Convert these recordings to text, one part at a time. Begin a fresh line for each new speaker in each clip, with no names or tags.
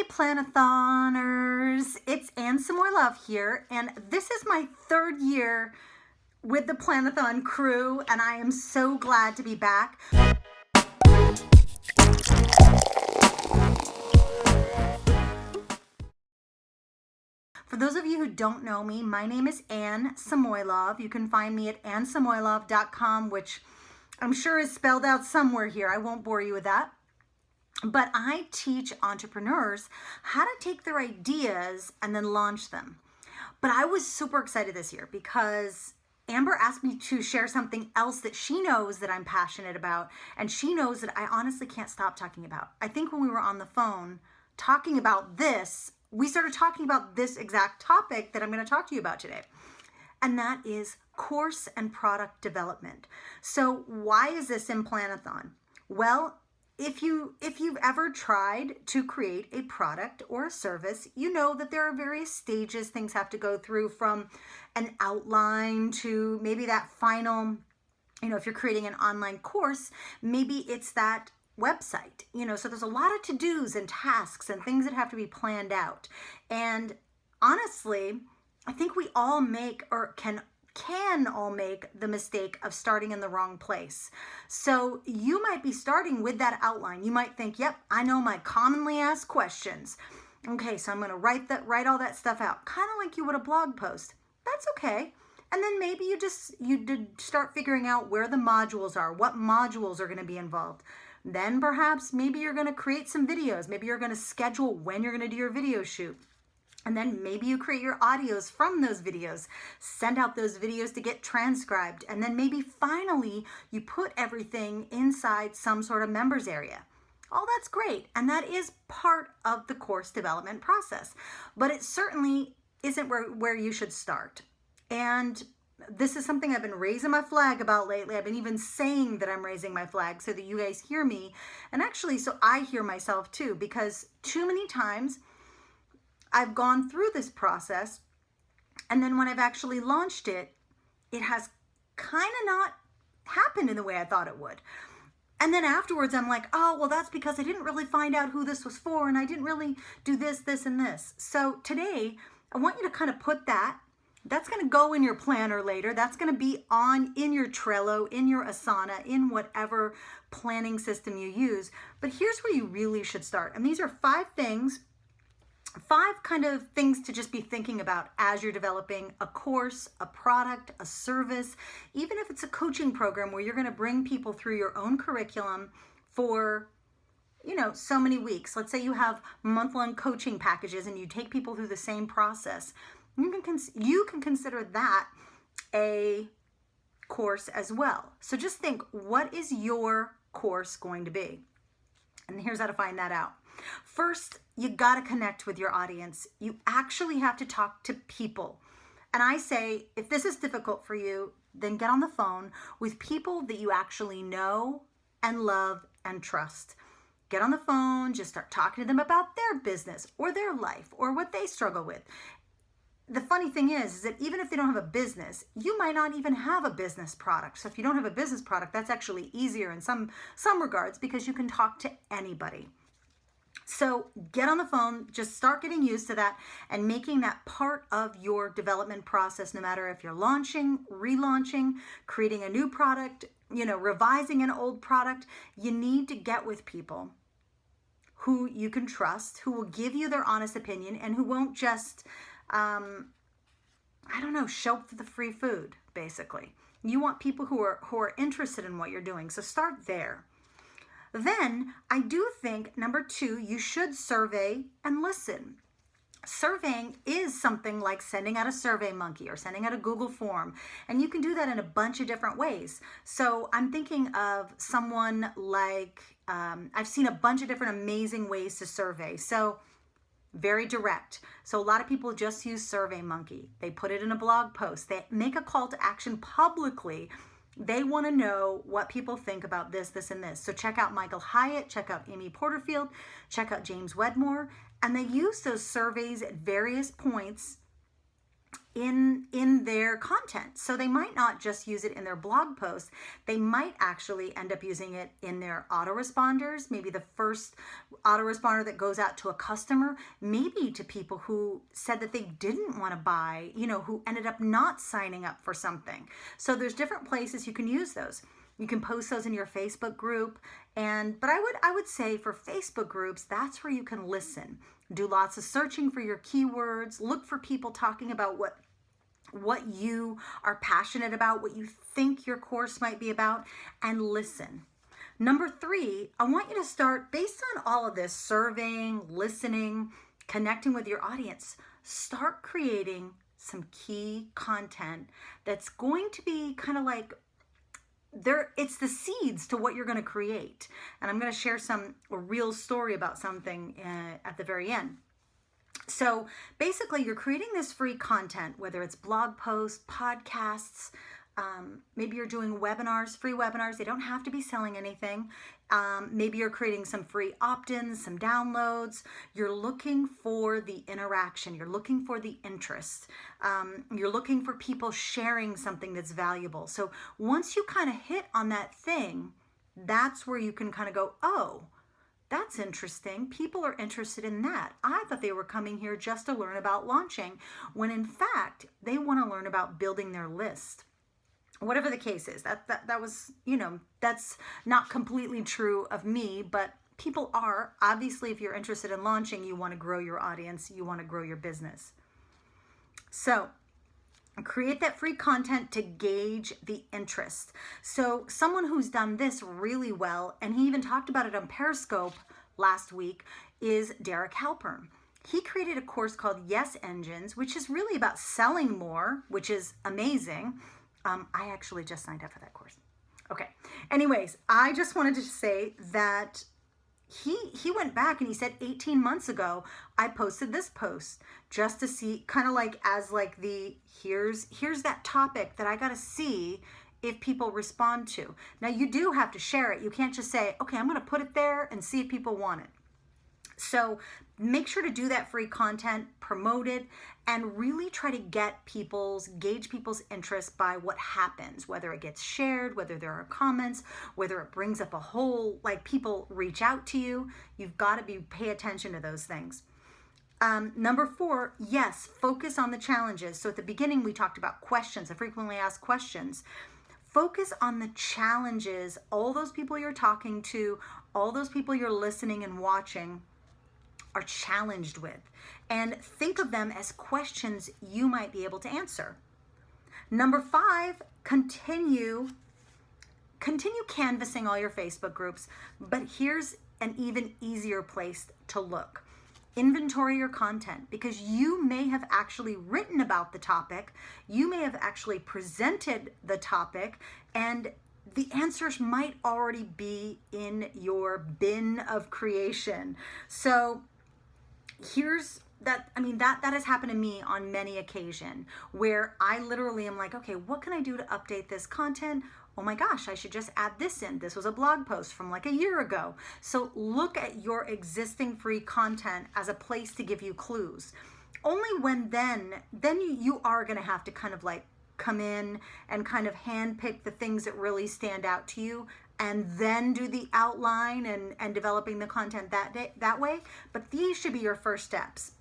Planathoners, it's Samoilov here, and this is my third year with the Planathon crew, and I am so glad to be back. For those of you who don't know me, my name is Samoilov. You can find me at annesamoilov.com, which I'm sure is spelled out somewhere here. I won't bore you with that. But I teach entrepreneurs how to take their ideas and then launch them. But I was super excited this year because Amber asked me to share something else that she knows that I'm passionate about, and she knows that I honestly can't stop talking about. I think when we were on the phone talking about this, we started talking about this exact topic that I'm going to talk to you about today. And that is course and product development. So why is this in Planathon? Well, if you've ever tried to create a product or a service, you know that there are various stages things have to go through, from an outline to maybe that final, if you're creating an online course, maybe it's that website, so there's a lot of to-dos and tasks and things that have to be planned out. And honestly, I think we all make, or can all make, the mistake of starting in the wrong place. So you might be starting with that outline. You might think, yep, I know my commonly asked questions. Okay, so I'm going to write all that stuff out, kind of like you would a blog post. That's okay. And then maybe you start figuring out where the modules are, what modules are going to be involved. Then perhaps maybe you're going to create some videos. Maybe you're going to schedule when you're going to do your video shoot. And then maybe you create your audios from those videos, send out those videos to get transcribed. And then maybe finally you put everything inside some sort of members area. All that's great. And that is part of the course development process. But it certainly isn't where you should start. And this is something I've been raising my flag about lately. I've been even saying that I'm raising my flag so that you guys hear me. And actually, so I hear myself too, because too many times I've gone through this process, and then when I've actually launched it, it has kind of not happened in the way I thought it would. And then afterwards, I'm like, oh, well, that's because I didn't really find out who this was for, and I didn't really do this, this, and this. So today, I want you to kind of put that's going to go in your planner later. That's going to be in your Trello, in your Asana, in whatever planning system you use. But here's where you really should start. And these are five kind of things to just be thinking about as you're developing a course, a product, a service, even if it's a coaching program where you're going to bring people through your own curriculum for, so many weeks. Let's say you have month-long coaching packages and you take people through the same process. You can consider that a course as well. So just think, what is your course going to be? And here's how to find that out. First, you got to connect with your audience. You actually have to talk to people. And I say, if this is difficult for you, then get on the phone with people that you actually know and love and trust. Get on the phone, just start talking to them about their business or their life or what they struggle with. The funny thing is that even if they don't have a business, you might not even have a business product. So if you don't have a business product, that's actually easier in some regards, because you can talk to anybody. So get on the phone, just start getting used to that and making that part of your development process, no matter if you're launching, relaunching, creating a new product, revising an old product. You need to get with people who you can trust, who will give you their honest opinion, and who won't just show up for the free food, basically. You want people who are interested in what you're doing. So start there. Then I do think, number 2, you should survey and listen. Surveying is something like sending out a Survey Monkey or sending out a Google form. And you can do that in a bunch of different ways. So I'm thinking of someone like, I've seen a bunch of different amazing ways to survey. So very direct. So a lot of people just use Survey Monkey. They put it in a blog post. They make a call to action publicly. They want to know what people think about this, this, and this. So check out Michael Hyatt, check out Amy Porterfield, check out James Wedmore. And they use those surveys at various points in their content. So they might not just use it in their blog post. They might actually end up using it in their autoresponders, maybe the first autoresponder that goes out to a customer, maybe to people who said that they didn't want to buy, who ended up not signing up for something. So there's different places you can use those. You can post those in your Facebook group. But I would say for Facebook groups, that's where you can listen. Do lots of searching for your keywords. Look for people talking about what you are passionate about, what you think your course might be about, and listen. Number 3, I want you to start, based on all of this, serving, listening, connecting with your audience, start creating some key content that's going to be kind of like it's the seeds to what you're going to create. And I'm going to share a real story about something at the very end. So basically, you're creating this free content, whether it's blog posts, podcasts, maybe you're doing webinars, free webinars. They don't have to be selling anything. Maybe you're creating some free opt-ins, some downloads. You're looking for the interaction. You're looking for the interest. You're looking for people sharing something that's valuable. So once you kind of hit on that thing, that's where you can kind of go, oh, that's interesting. People are interested in that. I thought they were coming here just to learn about launching, when in fact, they want to learn about building their list. Whatever the case is, that was, that's not completely true of me, but people are. Obviously, if you're interested in launching, you want to grow your audience, you want to grow your business. So create that free content to gauge the interest. So someone who's done this really well, and he even talked about it on Periscope last week, is Derek Halpern. He created a course called Yes Engines, which is really about selling more, which is amazing. I actually just signed up for that course. Okay. Anyways, I just wanted to say that he went back and he said 18 months ago, I posted this post just to see, kind of like as like here's that topic that I got to see if people respond to. Now you do have to share it. You can't just say, okay, I'm going to put it there and see if people want it. So make sure to do that free content, promote it, and really try to gauge people's interest by what happens, whether it gets shared, whether there are comments, whether it brings up a whole, like people reach out to you. You've got to pay attention to those things. Number 4, yes, focus on the challenges. So at the beginning, we talked about questions, the frequently asked questions. Focus on the challenges, all those people you're talking to, all those people you're listening and watching are challenged with, and think of them as questions you might be able to answer. Number 5, continue canvassing all your Facebook groups, but here's an even easier place to look. Inventory your content, because you may have actually written about the topic, you may have actually presented the topic, and the answers might already be in your bin of creation. So here's that, that has happened to me on many occasions, where I literally am like, okay, what can I do to update this content? Oh my gosh, I should just add this in. This was a blog post from like a year ago. So look at your existing free content as a place to give you clues. Only when then you are going to have to kind of like come in and kind of handpick the things that really stand out to you, and then do the outline and developing the content that way. But these should be your first steps.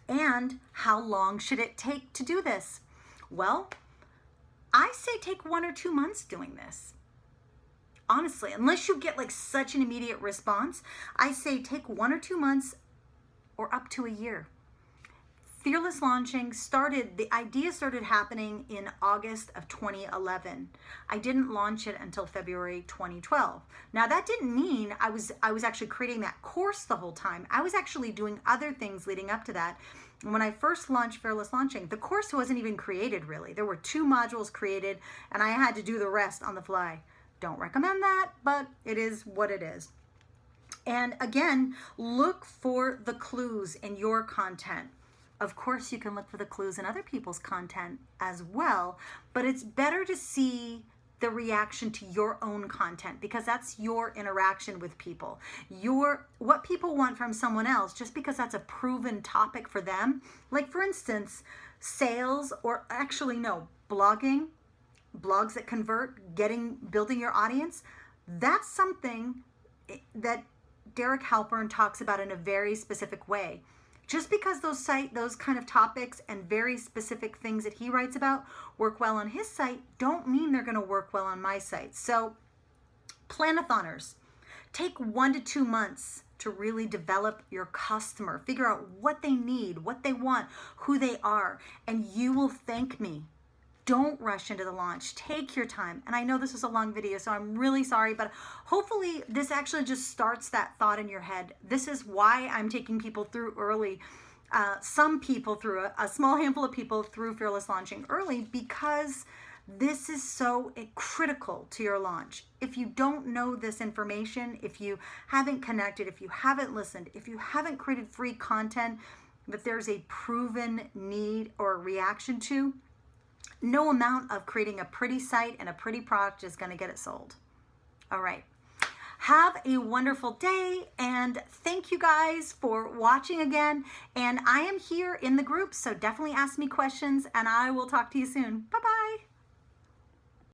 And how long should it take to do this? Well, I say take 1 or 2 months doing this. Honestly, unless you get like such an immediate response, I say take 1 or 2 months or up to a year. Fearless Launching the idea started happening in August of 2011. I didn't launch it until February 2012. Now that didn't mean I was actually creating that course the whole time. I was actually doing other things leading up to that. When I first launched Fearless Launching, the course wasn't even created really. There were 2 modules created and I had to do the rest on the fly. Don't recommend that, but it is what it is. And again, look for the clues in your content. Of course, you can look for the clues in other people's content as well, but it's better to see the reaction to your own content, because that's your interaction with people. What people want from someone else, just because that's a proven topic for them. Like for instance, sales, or actually no, blogging, blogs that convert, building your audience, that's something that Derek Halpern talks about in a very specific way. Just because those kind of topics and very specific things that he writes about work well on his site, don't mean they're going to work well on my site. So Planathoners, take 1 to 2 months to really develop your customer, figure out what they need, what they want, who they are, and you will thank me. Don't rush into the launch. Take your time. And I know this was a long video, so I'm really sorry, but hopefully this actually just starts that thought in your head. This is why I'm taking people through early, some people through, a small handful of people through Fearless Launching early, because this is so critical to your launch. If you don't know this information, if you haven't connected, if you haven't listened, if you haven't created free content that there's a proven need or reaction to, no amount of creating a pretty site and a pretty product is going to get it sold. All right. Have a wonderful day, and thank you guys for watching again. And I am here in the group, so definitely ask me questions, and I will talk to you soon. Bye-bye.